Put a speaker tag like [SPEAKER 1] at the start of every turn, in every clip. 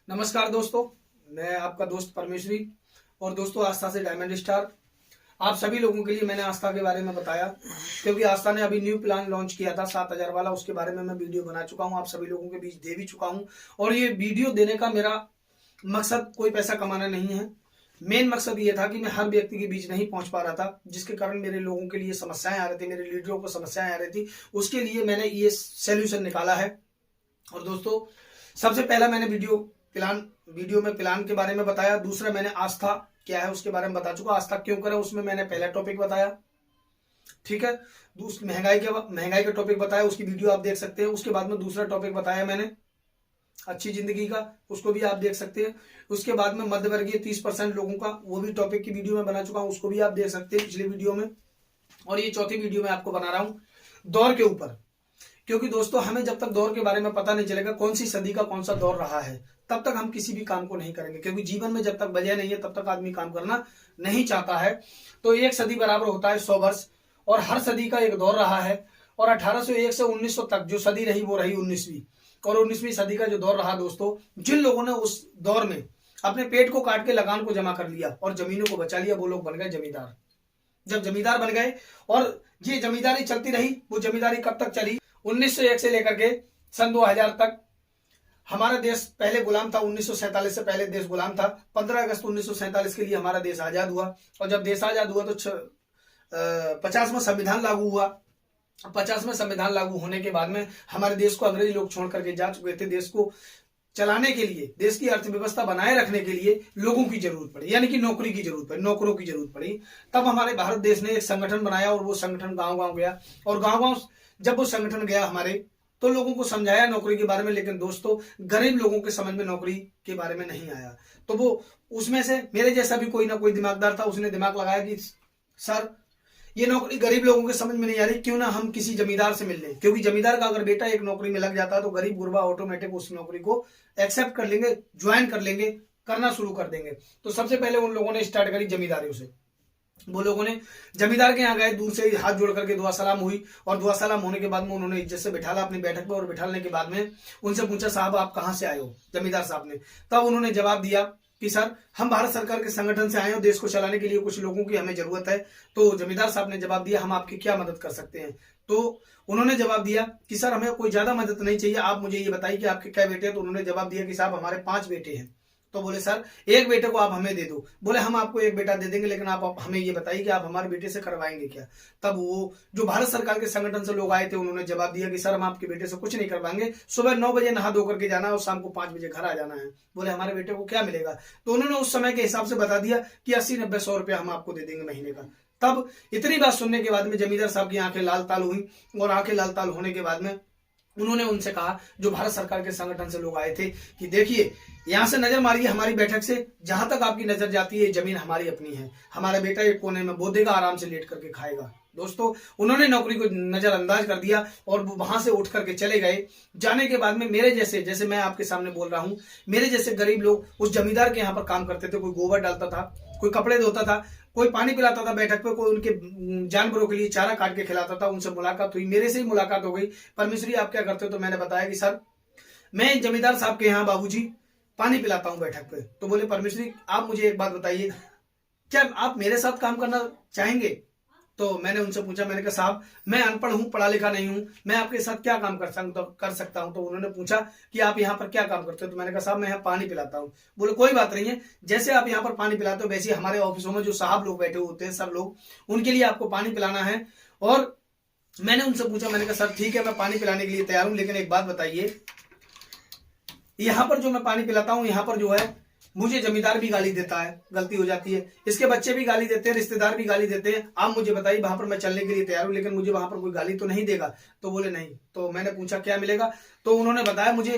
[SPEAKER 1] नमस्कार दोस्तों, मैं आपका दोस्त परमेश्वरी। और दोस्तों, आस्था से डायमंड स्टार आप सभी लोगों के लिए मैंने आस्था के बारे में बताया, क्योंकि आस्था ने अभी न्यू प्लान लॉन्च किया था 7,000 वाला। उसके बारे में मैं वीडियो बना चुका हूं, आप सभी लोगों के बीच दे भी चुका हूं। और ये वीडियो देने का मेरा मकसद कोई पैसा कमाना नहीं है। मेन मकसद ये था कि मैं हर व्यक्ति के बीच नहीं पहुंच पा रहा था, जिसके कारण मेरे लोगों के लिए समस्याएं आ रही थी, मेरे लीडरों को समस्याएं आ रही थी। उसके लिए मैंने ये सोल्यूशन निकाला है। और दोस्तों, सबसे पहला मैंने वीडियो में प्लान के बारे में बताया। दूसरा, मैंने आस्था क्या है उसके बारे में बता चुका। आस्था क्यों करें उसमें मैंने पहला टॉपिक बताया, ठीक है। महंगाई का टॉपिक बताया, उसकी वीडियो आप देख सकते हैं। उसके बाद में दूसरा टॉपिक बताया मैंने अच्छी जिंदगी का, उसको भी आप देख सकते हैं। उसके बाद में मध्यवर्गीय 30% लोगों का, वो भी टॉपिक की वीडियो में बना चुका हूं, उसको भी आप देख सकते हैं पिछले वीडियो में। और ये चौथी वीडियो में आपको बना रहा हूं दौर के ऊपर, क्योंकि दोस्तों हमें जब तक दौर के बारे में पता नहीं चलेगा कौन सी सदी का कौन सा दौर रहा है, तब तक हम किसी भी काम को नहीं करेंगे। क्योंकि जीवन में जब तक वजह नहीं है तब तक आदमी काम करना नहीं चाहता है। तो एक सदी बराबर होता है 100 वर्ष, और हर सदी का एक दौर रहा है। और 1801 से 1900 तक जो सदी रही वो रही 19वीं। और 19वीं सदी का जो दौर रहा दोस्तों, जिन लोगों ने उस दौर में अपने पेट को काट के लगान को जमा कर लिया और जमीनों को बचा लिया, वो लोग बन गए जमींदार। जब जमींदार बन गए और ये जमींदारी चलती रही, वो जमींदारी कब तक चली? 1901 से लेकर के सन 2000 तक हमारा देश पहले गुलाम था। 1947 से पहले देश गुलाम था। 15 अगस्त 1947 के लिए हमारा देश आजाद हुआ। और जब देश आजाद हुआ तो 50वां संविधान लागू हुआ। 50वें संविधान लागू होने के बाद में हमारे देश को अंग्रेज लोग छोड़ करके जा चुके थे। देश को चलाने के लिए, देश की अर्थव्यवस्था बनाए रखने के लिए लोगों की जरूरत पड़ी, यानी कि नौकरी की जरूरत पड़ी, नौकरों की जरूरत पड़ी। तब हमारे भारत देश ने एक संगठन बनाया और वो संगठन गांव गांव गया। और गांव गांव जब वो संगठन गया हमारे, तो लोगों को समझाया नौकरी के बारे में। लेकिन दोस्तों, गरीब लोगों के समझ में नौकरी के बारे में नहीं आया। तो वो उसमें से मेरे जैसा भी कोई ना कोई दिमागदार था, उसने दिमाग लगाया कि सर, ये नौकरी गरीब लोगों के समझ में नहीं आ रही, क्यों ना हम किसी जमींदार से मिल लें। क्योंकि जमींदार का अगर बेटा एक नौकरी में लग जाता है तो गरीब गुरबा ऑटोमेटिक उस नौकरी को एक्सेप्ट कर लेंगे, ज्वाइन कर लेंगे, करना शुरू कर देंगे। तो सबसे पहले उन लोगों ने स्टार्ट करी जमींदारियों से। वो लोगों ने जमींदार के यहाँ गए, दूर से हाथ जोड़ करके दुआ सलाम हुई। और दुआ सलाम होने के बाद में उन्होंने इज्जत से बिठाला अपनी बैठक पर। और बिठाने के बाद में उनसे पूछा, साहब आप कहाँ से आए हो? जमींदार साहब ने तब उन्होंने जवाब दिया कि सर, हम भारत सरकार के संगठन से आए हैं, देश को चलाने के लिए कुछ लोगों की हमें जरूरत है। तो जमींदार साहब ने जवाब दिया, हम आपकी क्या मदद कर सकते हैं? तो उन्होंने जवाब दिया कि सर, हमें कोई ज्यादा मदद नहीं चाहिए, आप मुझे ये बताइए कि आपके क्या बेटे हैं? तो उन्होंने जवाब दिया कि साहब, हमारे 5 बेटे हैं। तो बोले सर, एक बेटे को आप हमें दे दो। बोले हम आपको एक बेटा दे देंगे, लेकिन आप हमें ये बताइए कि आप हमारे बेटे से करवाएंगे क्या? तब वो जो भारत सरकार के संगठन से लोग आए थे, उन्होंने जवाब दिया कि सर, हम आपके बेटे से कुछ नहीं करवाएंगे, सुबह 9 बजे नहा धो करके जाना है और शाम को 5 बजे घर आ जाना है। बोले हमारे बेटे को क्या मिलेगा? तो उन्होंने उस समय के हिसाब से बता दिया कि 80-90-100 रुपया हम आपको दे देंगे महीने का। तब इतनी बात सुनने के बाद में जमींदार साहब की आंखें लाल ताल हुई। और आंखें लाल ताल होने के बाद में उन्होंने उनसे कहा, जो भारत सरकार के संगठन से लोग आए थे, कि देखिए, यहां से नजर मारिए हमारी बैठक से, जहां तक आपकी नजर जाती है जमीन हमारी अपनी है। हमारा बेटा एक कोने में बो देगा, आराम से लेट करके खाएगा। दोस्तों, उन्होंने नौकरी को नजरअंदाज कर दिया और वो वहां से उठ करके चले गए। जाने के बाद में मेरे जैसे मैं आपके सामने बोल रहा हूं, मेरे जैसे गरीब लोग उस जमींदार के यहाँ पर काम करते थे। कोई गोबर डालता था, कोई कपड़े धोता था, कोई पानी पिलाता था बैठक पे, कोई उनके जानवरों के लिए चारा काट के खिलाता था। उनसे मुलाकात हुई, मेरे से ही मुलाकात हो गई। परमेश्वरी आप क्या करते हो? तो मैंने बताया कि सर, मैं जमींदार साहब के यहाँ बाबूजी पानी पिलाता हूँ बैठक पे। तो बोले, परमेश्वरी आप मुझे एक बात बताइए, क्या आप मेरे साथ काम करना चाहेंगे? तो मैंने उनसे पूछा, मैंने कहा साहब, मैं अनपढ़ हूं, पढ़ा लिखा नहीं हूं, मैं आपके साथ क्या काम कर सकता हूं? तो उन्होंने पूछा कि आप यहाँ पर क्या काम करते हो? तो मैंने कहा साहब, मैं यहाँ पानी पिलाता हूं। बोले कोई बात नहीं है, जैसे आप यहाँ पर पानी पिलाते हो वैसे हमारे ऑफिसों में जो साहब लोग बैठे होते हैं, सब लोग, उनके लिए आपको पानी पिलाना है। और मैंने उनसे पूछा, मैंने कहा सर ठीक है, मैं पानी पिलाने के लिए तैयार हूं, लेकिन एक बात बताइए, यहाँ पर जो मैं पानी पिलाता हूँ, यहाँ पर जो है मुझे जमींदार भी गाली देता है, गलती हो जाती है, इसके बच्चे भी गाली देते हैं, रिश्तेदार भी गाली देते हैं। आप मुझे बताइए, वहां पर मैं चलने के लिए तैयार हूं, लेकिन मुझे वहां पर कोई गाली तो नहीं देगा? तो बोले नहीं। तो मैंने पूछा क्या मिलेगा? तो उन्होंने बताया मुझे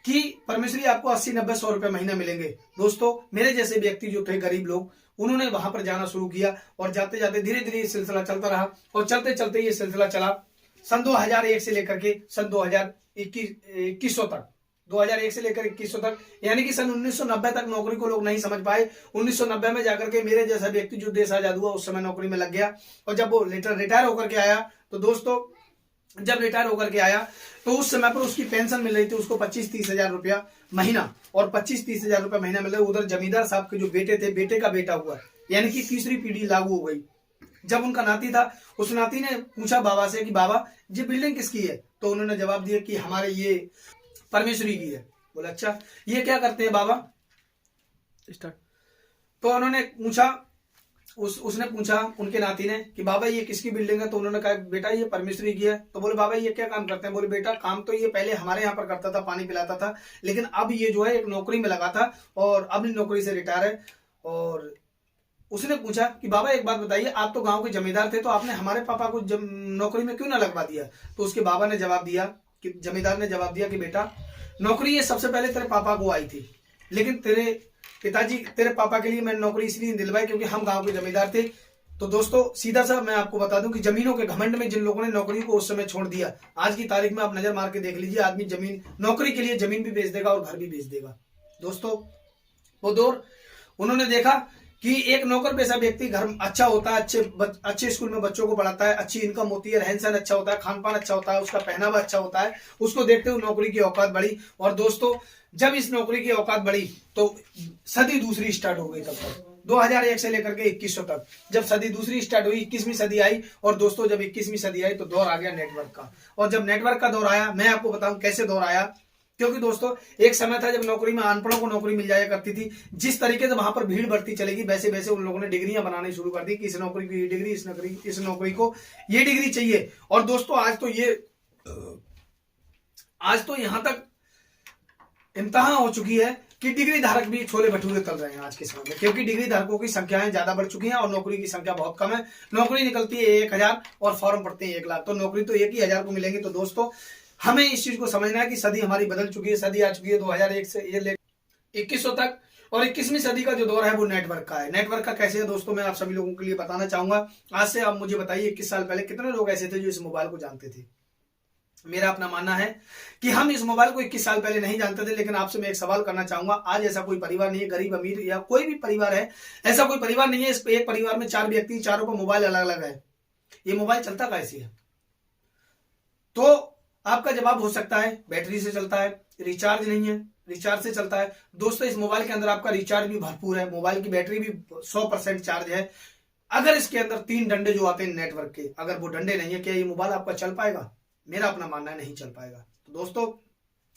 [SPEAKER 1] कि परमेश्वरी आपको 80-90-100 रुपए महीना मिलेंगे। दोस्तों, मेरे जैसे व्यक्ति जो थे, गरीब लोग, उन्होंने वहां पर जाना शुरू किया। और जाते जाते धीरे धीरे ये सिलसिला चलता रहा। और चलते चलते ये सिलसिला चला सन 2001 से लेकर के सन 2021 तक, 2001 से लेकर 2100 तक, यानी कि सन 1990 तक नौकरी को लोग नहीं समझ पाए। 1990 में जाकर के मेरे जैसा व्यक्ति जो देश आजाद हुआ उस समय नौकरी में लग गया। और जब वो रिटायर होकर के आया, तो दोस्तों जब रिटायर होकर के आया तो उस समय पर उसकी पेंशन मिल रही थी उसको 25-30 हजार रुपया महीना, और 25-30 हजार रुपया महीना मिल रहा है। उधर जमींदार साहब के जो बेटे थे, बेटे का बेटा हुआ, यानी कि तीसरी पीढ़ी लागू हो गई। जब उनका नाती था, उस नाती ने पूछा बाबा से कि बाबा ये बिल्डिंग किसकी है? तो उन्होंने जवाब दिया कि हमारे ये परमेश्वरी की है। बोला अच्छा, ये क्या करते हैं बाबा? स्टार्ट। तो उन्होंने पूछा, उसने पूछा उनके नाती ने कि बाबा ये किसकी बिल्डिंग है? तो उन्होंने कहा बेटा ये परमेश्वरी की है। तो बोले बाबा ये क्या काम करते हैं? बोले बेटा काम तो ये पहले हमारे यहाँ पर करता था, पानी पिलाता था, लेकिन अब ये जो है एक नौकरी में लगा था और अब नौकरी से रिटायर है। और उसने पूछा कि बाबा एक बात बताइए, आप तो गांव के जमींदार थे, तो आपने हमारे पापा को नौकरी में क्यों ना लगवा दिया? तो उसके बाबा ने जवाब दिया कि जमींदार ने जवाब दिया कि बेटा नौकरी ये सबसे पहले तेरे पापा को आई थी, लेकिन तेरे पिताजी तेरे पापा के लिए मैंने नौकरी इसलिए दिलवाई क्योंकि हम गांव के जमींदार थे। तो दोस्तों सीधा सा मैं आपको बता दूं कि जमीनों के घमंड में जिन लोगों ने नौकरी को उस समय छोड़ दिया, आज की तारीख में आप नजर मार के देख लीजिए, आदमी जमीन नौकरी के लिए जमीन भी बेच देगा और घर भी बेच देगा। दोस्तों वो दौर उन्होंने देखा कि एक नौकर पेशा व्यक्ति घर अच्छा होता है, अच्छे स्कूल में बच्चों को पढ़ाता है, अच्छी इनकम होती है, रहन सहन अच्छा होता है, खान पान अच्छा होता है, उसका पहनावा अच्छा होता है, उसको देखते हुए नौकरी की औकात बढ़ी। और दोस्तों जब इस नौकरी की औकात बढ़ी तो सदी दूसरी स्टार्ट हो गई। तब तक 2001 से लेकर के 2100 तक जब सदी दूसरी स्टार्ट हुई, 21वीं सदी आई। और दोस्तों जब 21वीं सदी आई तो दौर आ गया नेटवर्क का। और जब नेटवर्क का दौर आया, मैं आपको बताऊं कैसे दौर आया, क्योंकि दोस्तों एक समय था जब नौकरी में अनपढ़ों को नौकरी मिल जाया करती थी। जिस तरीके से वहां पर भीड़ बढ़ती चलेगी, वैसे वैसे उन लोगों ने डिग्रियां बनानी शुरू कर दी कि इस नौकरी की डिग्री, इस नौकरी को ये डिग्री चाहिए। और दोस्तों आज तो यहां तक इंतहा हो चुकी है कि डिग्री धारक भी छोले भटूरे तल रहे हैं आज के समय में, क्योंकि डिग्री धारकों की संख्याएं ज्यादा बढ़ चुकी हैं और नौकरी की संख्या बहुत कम है। नौकरी निकलती है 1000 और फॉर्म पड़ते हैं 1 लाख, तो नौकरी तो 1 ही 1000 को मिलेंगी। तो दोस्तों हमें इस चीज को समझना है कि सदी हमारी बदल चुकी है। सदी आ चुकी है 2001 से ये ले 2100 तक, और 21वीं सदी का जो दौर है वो नेटवर्क का है। नेटवर्क का कैसे है दोस्तों, मैं आप सभी लोगों के लिए बताना चाहूंगा। आज से आप मुझे बताइए 21 साल पहले कितने लोग ऐसे थे जो इस मोबाइल को जानते थे? मेरा अपना मानना है कि हम इस मोबाइल को 21 साल पहले नहीं जानते थे। लेकिन आपसे मैं एक सवाल करना चाहूंगा, आज ऐसा कोई परिवार नहीं है, गरीब अमीर या कोई भी परिवार है, ऐसा कोई परिवार नहीं है इस एक परिवार में 4 व्यक्ति, चारों का मोबाइल अलग अलग है। ये मोबाइल चलता कैसे है? तो आपका जवाब हो सकता है बैटरी से चलता है, रिचार्ज नहीं है, रिचार्ज से चलता है। दोस्तों इस मोबाइल के अंदर आपका रिचार्ज भी भरपूर है, मोबाइल की बैटरी भी 100% चार्ज है। अगर इसके अंदर 3 डंडे जो आते हैं नेटवर्क के, अगर वो डंडे नहीं है, क्या ये मोबाइल आपका चल पाएगा? मेरा अपना मानना है नहीं चल पाएगा। तो दोस्तों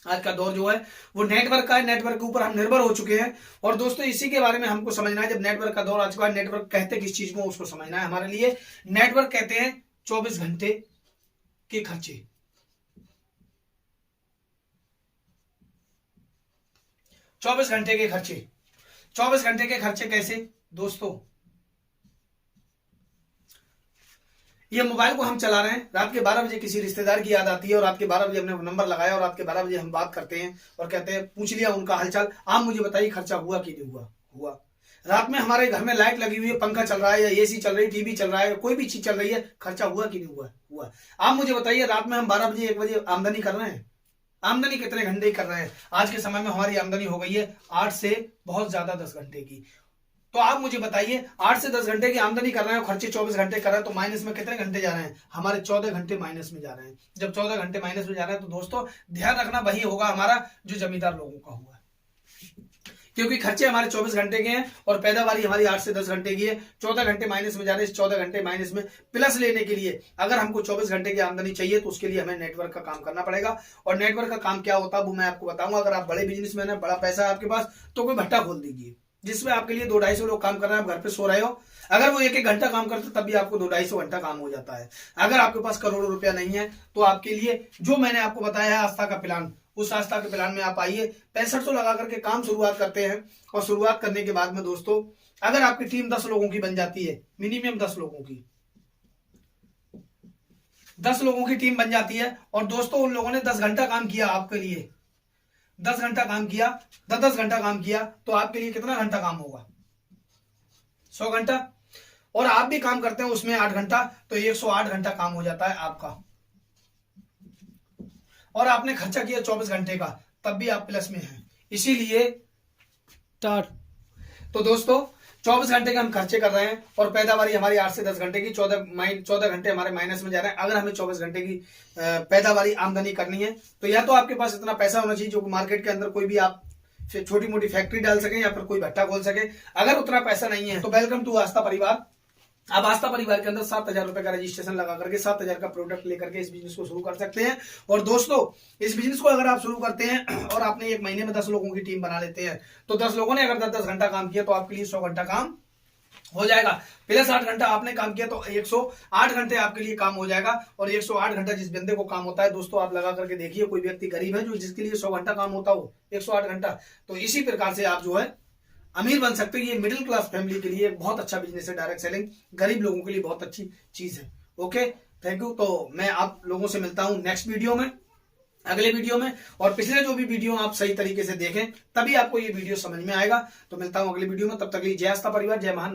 [SPEAKER 1] आज का दौर जो है वो नेटवर्क का है, नेटवर्क के ऊपर हम निर्भर हो चुके हैं। और दोस्तों इसी के बारे में हमको समझना है। जब नेटवर्क का दौर आ चुका है, नेटवर्क कहते किस चीज को उसको समझना है हमारे लिए। नेटवर्क कहते हैं 24 घंटे के खर्चे। 24 घंटे के खर्चे, 24 घंटे के खर्चे कैसे दोस्तों? ये मोबाइल को हम चला रहे हैं, रात के 12 बजे किसी रिश्तेदार की याद आती है और रात के 12 बजे हमने नंबर लगाया और रात के 12 बजे हम बात करते हैं और कहते हैं पूछ लिया उनका हालचाल, आप मुझे बताइए खर्चा हुआ कि नहीं हुआ? हुआ। रात में हमारे घर में लाइट लगी हुई है, पंखा चल रहा है या एसी चल रही है, टीवी चल रहा है, कोई भी चीज चल रही है, खर्चा हुआ कि नहीं हुआ? हुआ। आप मुझे बताइए रात में हम 12 बजे 1 बजे आमदनी कर रहे हैं, आमदनी कितने घंटे कर रहे हैं? आज के समय में हमारी आमदनी हो गई है 8 से बहुत ज्यादा 10 घंटे की। तो आप मुझे बताइए 8 से 10 घंटे की आमदनी कर रहे हैं, खर्चे 24 घंटे कर रहे हैं, तो माइनस में कितने घंटे जा रहे हैं? हमारे 14 घंटे माइनस में जा रहे हैं। जब 14 घंटे माइनस में जा रहे हैं तो दोस्तों ध्यान रखना वही होगा हमारा जो जमींदार लोगों का हुआ, क्योंकि खर्चे हमारे 24 घंटे के हैं और पैदावारी हमारी 8 से 10 घंटे की है। 14 घंटे माइनस में जा रहे हैं, 14 घंटे माइनस में प्लस लेने के लिए अगर हमको 24 घंटे की आमदनी चाहिए तो उसके लिए हमें नेटवर्क का काम करना पड़ेगा। और नेटवर्क का काम क्या होता है वो मैं आपको बताऊंगा। अगर आप बड़े बिजनेसमैन है, बड़ा पैसा है आपके पास, तो कोई भट्टा खोल दीजिए जिसमें आपके लिए 200-250 लोग काम कर रहे हैं, आप घर पे सो रहे हो। अगर वो 1-1 घंटा काम करते तब भी आपको 200-250 घंटा काम हो जाता है। अगर आपके पास करोड़ों रुपया नहीं है तो आपके लिए जो मैंने आपको बताया है आस्था का प्लान, उस आस्था के प्लान में आप आइए, 6500 लगा करके काम शुरुआत करते हैं। और शुरुआत करने के बाद में दोस्तों अगर आपकी टीम 10 लोगों की बन जाती है, मिनिमम 10 लोगों की, 10 लोगों की टीम बन जाती है और दोस्तों उन लोगों ने 10 घंटा काम किया आपके लिए, 10 घंटा काम किया, 10 घंटा काम किया, तो आपके लिए कितना घंटा काम होगा? 100 घंटा। और आप भी काम करते हैं उसमें 8 घंटा, तो 108 घंटा काम हो जाता है आपका। और आपने खर्चा किया 24 घंटे का, तब भी आप प्लस में हैं। इसीलिए तो दोस्तों 24 घंटे के हम खर्चे कर रहे हैं और पैदावारी हमारी 8 से 10 घंटे की, 14 घंटे हमारे माइनस में जा रहे हैं। अगर हमें 24 घंटे की पैदावारी आमदनी करनी है तो या तो आपके पास इतना पैसा होना चाहिए जो मार्केट के अंदर कोई भी आप छोटी मोटी फैक्ट्री डाल सके या फिर कोई भट्टा खोल सके। अगर उतना पैसा नहीं है तो वेलकम टू आस्था परिवार। आप आस्था परिवार के अंदर 7,000 रुपए का रजिस्ट्रेशन लगा करके 7,000 का प्रोडक्ट लेकर के इस बिजनेस को शुरू कर सकते हैं। और दोस्तों, इस बिजनेस को अगर आप शुरू करते हैं और आपने एक महीने में 10 लोगों की टीम बना लेते हैं तो 10 लोगों ने अगर 10-10 घंटा काम किया तो आपके लिए 100 घंटा काम हो जाएगा। प्लस 8 घंटा आपने काम किया तो 108 घंटे आपके लिए काम हो जाएगा। और 108 घंटा जिस बंदे को काम होता है दोस्तों, आप लगा करके देखिए, कोई व्यक्ति गरीब है जो जिसके लिए 100 घंटा काम होता हो 108 घंटा, तो इसी प्रकार से आप जो है अमीर बन सकते हो। ये मिडिल क्लास फैमिली के लिए एक बहुत अच्छा बिजनेस है डायरेक्ट सेलिंग, गरीब लोगों के लिए बहुत अच्छी चीज है। Okay, thank you. तो मैं आप लोगों से मिलता हूं नेक्स्ट वीडियो में, अगले वीडियो में। और पिछले जो भी वीडियो आप सही तरीके से देखें तभी आपको ये वीडियो समझ में आएगा। तो मिलता हूं अगले वीडियो में, तब तक के लिए जय आस्था परिवार, जय महान।